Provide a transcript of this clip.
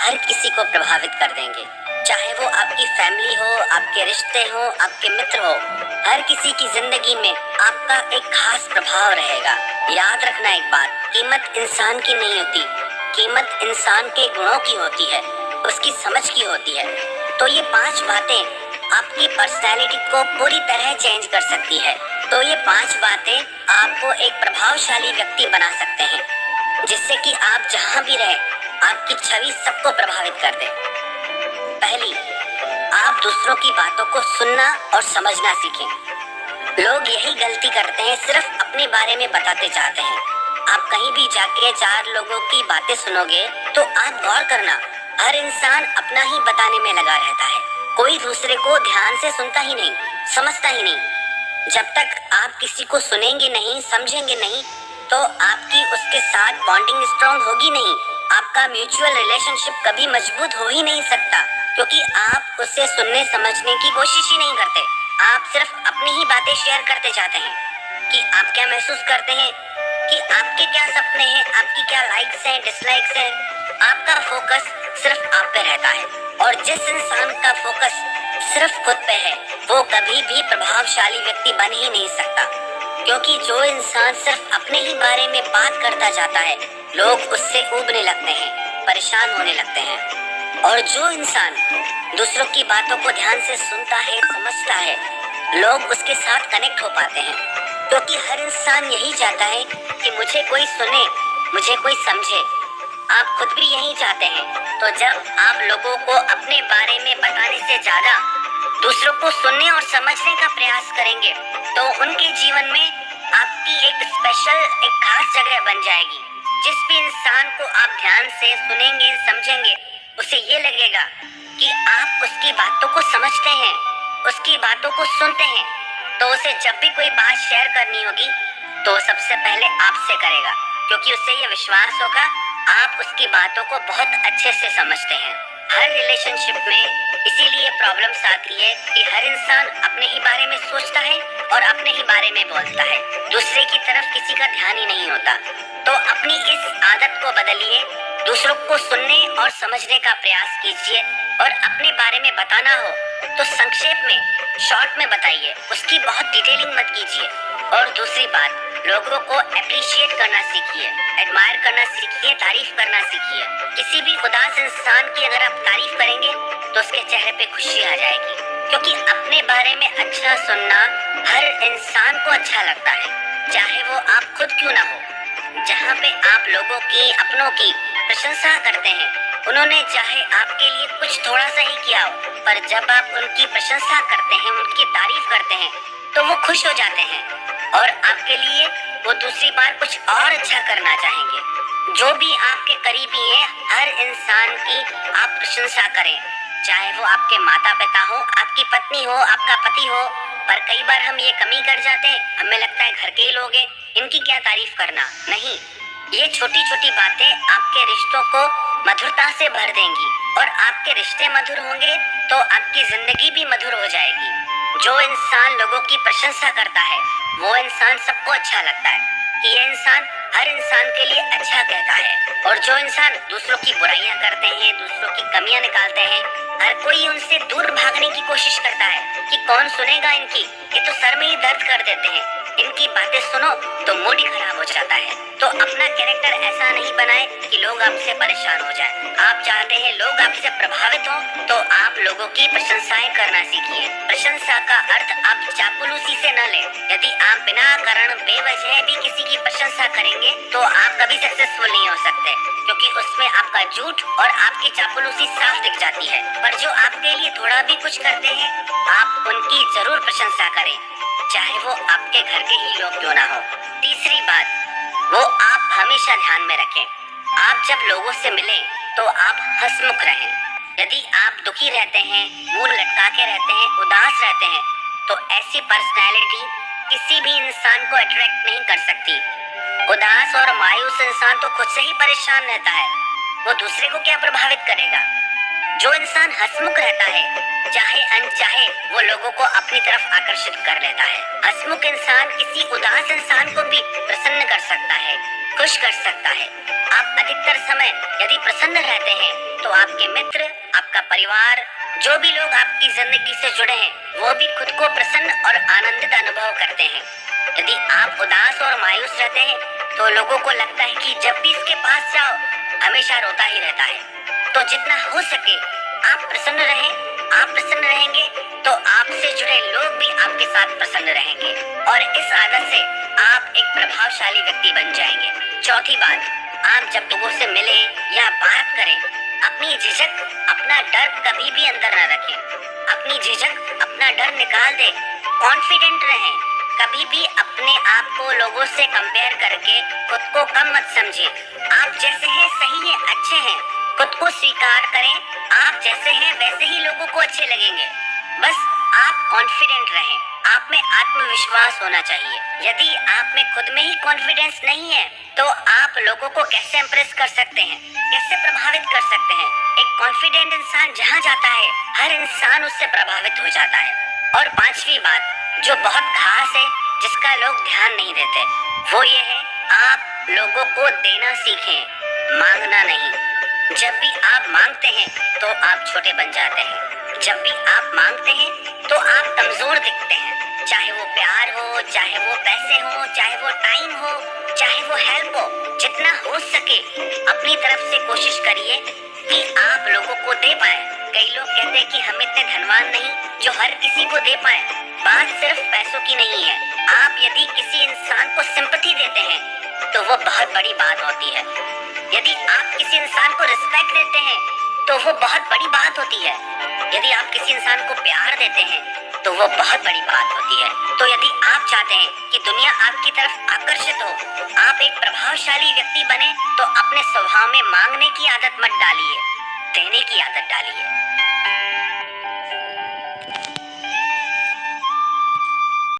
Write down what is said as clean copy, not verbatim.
हर किसी को प्रभावित कर देंगे, चाहे वो आपकी फैमिली हो, आपके रिश्ते हो, आपके मित्र हो। हर किसी की जिंदगी में आपका एक खास प्रभाव रहेगा। याद रखना एक बात, कीमत इंसान की नहीं होती, कीमत इंसान के गुणों की होती है, उसकी समझ की होती है। तो ये 5 बातें आपकी पर्सनैलिटी को पूरी तरह चेंज कर सकती है। तो ये 5 बातें आपको एक प्रभावशाली व्यक्ति बना सकते हैं, जिससे कि आप जहां भी रहें आपकी छवि सबको प्रभावित कर दे। पहली, आप दूसरों की बातों को सुनना और समझना सीखें। लोग यही गलती करते हैं, सिर्फ अपने बारे में बताते जाते हैं। आप कहीं भी जाके 4 लोगों की बातें सुनोगे तो आप गौर करना, हर इंसान अपना ही बताने में लगा रहता है, कोई दूसरे को ध्यान से सुनता ही नहीं, समझता ही नहीं। जब तक आप किसी को सुनेंगे नहीं, समझेंगे नहीं, तो आपकी उसके साथ बॉन्डिंग स्ट्रॉन्ग होगी नहीं, आपका म्यूचुअल रिलेशनशिप कभी मजबूत हो ही नहीं सकता, क्योंकि आप उससे सुनने समझने की कोशिश ही नहीं करते। आप सिर्फ अपनी ही बातें शेयर करते जाते हैं कि आप क्या महसूस करते हैं, कि आपके क्या सपने हैं, आपकी क्या लाइक्स हैं, डिसलाइक्स हैं। आपका फोकस सिर्फ आप पे रहता है, और जिस इंसान का फोकस सिर्फ खुद पे है वो कभी भी प्रभावशाली व्यक्ति बन ही नहीं सकता, क्योंकि जो इंसान सिर्फ अपने ही बारे में बात करता जाता है लोग उससे ऊबने लगते हैं, परेशान होने लगते हैं। और जो इंसान दूसरों की बातों को ध्यान से सुनता है, समझता है, लोग उसके साथ कनेक्ट हो पाते हैं, क्योंकि हर इंसान यही चाहता है कि मुझे कोई सुने, मुझे कोई समझे। आप खुद भी यही चाहते हैं। तो जब आप लोगों को अपने बारे में बताने से ज्यादा दूसरों को सुनने और समझने का प्रयास करेंगे तो उनके जीवन में आपकी एक स्पेशल, एक खास जगह बन जाएगी। जिस भी इंसान को आप ध्यान से सुनेंगे, समझेंगे, उसे ये लगेगा कि आप उसकी बातों को समझते हैं, उसकी बातों को सुनते हैं, तो उसे जब भी कोई बात शेयर करनी होगी तो सबसे पहले आपसे करेगा, क्योंकि उससे ये विश्वास होगा आप उसकी बातों को बहुत अच्छे से समझते हैं। हर रिलेशनशिप में इसीलिए प्रॉब्लम्स आती है कि हर इंसान अपने ही बारे में सोचता है और अपने ही बारे में बोलता है, दूसरे की तरफ किसी का ध्यान ही नहीं होता। तो अपनी इस आदत को बदलिए, दूसरों को सुनने और समझने का प्रयास कीजिए, और अपने बारे में बताना हो तो संक्षेप में, शॉर्ट में बताइए, उसकी बहुत डिटेलिंग मत कीजिए। और दूसरी बात, लोगों को अप्रिशिएट करना सीखिए, एडमायर करना सीखिए, तारीफ करना सीखिए। किसी भी उदास इंसान की अगर आप तारीफ करेंगे तो उसके चेहरे पे खुशी आ जाएगी, क्योंकि अपने बारे में अच्छा सुनना हर इंसान को अच्छा लगता है, चाहे वो आप खुद क्यों ना हो। जहाँ पे आप लोगों की, अपनों की प्रशंसा करते हैं, उन्होंने चाहे आपके लिए कुछ थोड़ा सा ही किया हो, पर जब आप उनकी प्रशंसा करते हैं, उनकी तारीफ करते हैं, तो वो खुश हो जाते हैं और आपके लिए वो दूसरी बार कुछ और अच्छा करना चाहेंगे। जो भी आपके करीबी है, हर इंसान की आप प्रशंसा करें, चाहे वो आपके माता पिता हो, आपकी पत्नी हो, आपका पति हो। पर कई बार हम ये कमी कर जाते हैं, हमें लगता है घर के ही लोग हैं, इनकी क्या तारीफ करना। नहीं, ये छोटी छोटी बातें आपके रिश्तों को मधुरता से भर देंगी, और आपके रिश्ते मधुर होंगे तो आपकी जिंदगी भी मधुर हो जाएगी। जो इंसान लोगों की प्रशंसा करता है वो इंसान सबको अच्छा लगता है कि ये इंसान हर इंसान के लिए अच्छा कहता है। और जो इंसान दूसरों की बुराइयां करते हैं, दूसरों की कमियां निकालते हैं, हर कोई उनसे दूर भागने की कोशिश करता है कि कौन सुनेगा इनकी, ये तो सर में ही दर्द कर देते हैं, इनकी बातें सुनो तो मूड ही खराब हो जाता है। तो अपना कैरेक्टर ऐसा नहीं बनाए कि लोग आपसे परेशान हो जाए। आप चाहते हैं लोग आपसे प्रभावित हो, तो आप लोगों की प्रशंसाएं करना सीखिए। प्रशंसा का अर्थ आप चापलूसी से न लें। यदि आप बिना कारण बेवजह भी किसी की प्रशंसा करेंगे तो आप कभी सक्सेसफुल नहीं हो सकते, क्योंकि उसमें आपका झूठ और आपकी चापलूसी साफ दिख जाती है। पर जो आपके लिए थोड़ा भी कुछ करते हैं, आप उनकी जरूर प्रशंसा करें, चाहे वो आपके घर के ही लोग क्यों ना हो। तीसरी बात, वो आप हमेशा ध्यान में रखें, आप जब लोगों से मिलें तो आप हंसमुख रहें। यदि आप दुखी रहते हैं, मुंह लटका के रहते हैं, उदास रहते हैं, तो ऐसी पर्सनैलिटी किसी भी इंसान को अट्रैक्ट नहीं कर सकती। उदास और मायूस इंसान तो खुद से ही परेशान रहता है, वो दूसरे को क्या प्रभावित करेगा। जो इंसान हंसमुख रहता है, चाहे अनचाहे वो लोगों को अपनी तरफ आकर्षित कर लेता है। हंसमुख इंसान किसी उदास इंसान को भी प्रसन्न कर सकता है, खुश कर सकता है। आप अधिकतर समय यदि प्रसन्न रहते हैं तो आपके मित्र, आपका परिवार, जो भी लोग आपकी जिंदगी से जुड़े हैं, वो भी खुद को प्रसन्न और आनंदित अनुभव करते हैं। यदि आप उदास और मायूस रहते हैं तो लोगों को लगता है कि जब भी इसके पास जाओ हमेशा रोता ही रहता है। तो जितना हो सके आप प्रसन्न रहें। आप प्रसन्न रहेंगे तो आपसे जुड़े लोग भी आपके साथ प्रसन्न रहेंगे और इस आदत से आप एक प्रभावशाली व्यक्ति बन जाएंगे। चौथी बात, आप जब लोगों से मिलें या बात करें, अपनी झिझक, अपना डर कभी भी अंदर न रखें। अपनी झिझक, अपना डर निकाल दें। कॉन्फिडेंट रहें। कभी भी अपने आप को लोगों से कंपेयर करके खुद को कम मत समझिए। आप जैसे हैं सही है, अच्छे हैं। खुद को स्वीकार करें। आप जैसे हैं वैसे ही लोगों को अच्छे लगेंगे। बस आप कॉन्फिडेंट रहें। आप में आत्मविश्वास होना चाहिए। यदि आप में खुद में ही कॉन्फिडेंस नहीं है तो आप लोगों को कैसे इंप्रेस कर सकते हैं, कैसे प्रभावित कर सकते हैं। एक कॉन्फिडेंट इंसान जहाँ जाता है हर इंसान उससे प्रभावित हो जाता है। और पांचवी बात जो बहुत खास है, जिसका लोग ध्यान नहीं देते, वो ये है, आप लोगों को देना सीखें, मांगना नहीं। जब भी आप मांगते हैं तो आप छोटे बन जाते हैं। जब भी आप मांगते हैं तो आप कमजोर दिखते हैं। चाहे वो प्यार हो, चाहे वो पैसे हो, चाहे वो टाइम हो, चाहे वो हेल्प हो, जितना हो सके अपनी तरफ से कोशिश करिए कि आप लोगों को दे पाए। कई लोग कहते हैं कि हम इतने धनवान नहीं जो हर किसी को दे पाए। बात सिर्फ पैसों की नहीं है। आप यदि किसी इंसान को सिंपैथी देते हैं तो वो बहुत बड़ी बात होती है। यदि आप किसी इंसान को रिस्पेक्ट देते हैं तो वो बहुत बड़ी बात होती है। यदि आप किसी इंसान को प्यार देते हैं तो वो बहुत बड़ी बात होती है। तो यदि आप चाहते हैं कि दुनिया आपकी तरफ आकर्षित हो, आप एक प्रभावशाली व्यक्ति बने, तो अपने स्वभाव में मांगने की आदत मत डालिए, देने की आदत डालिए।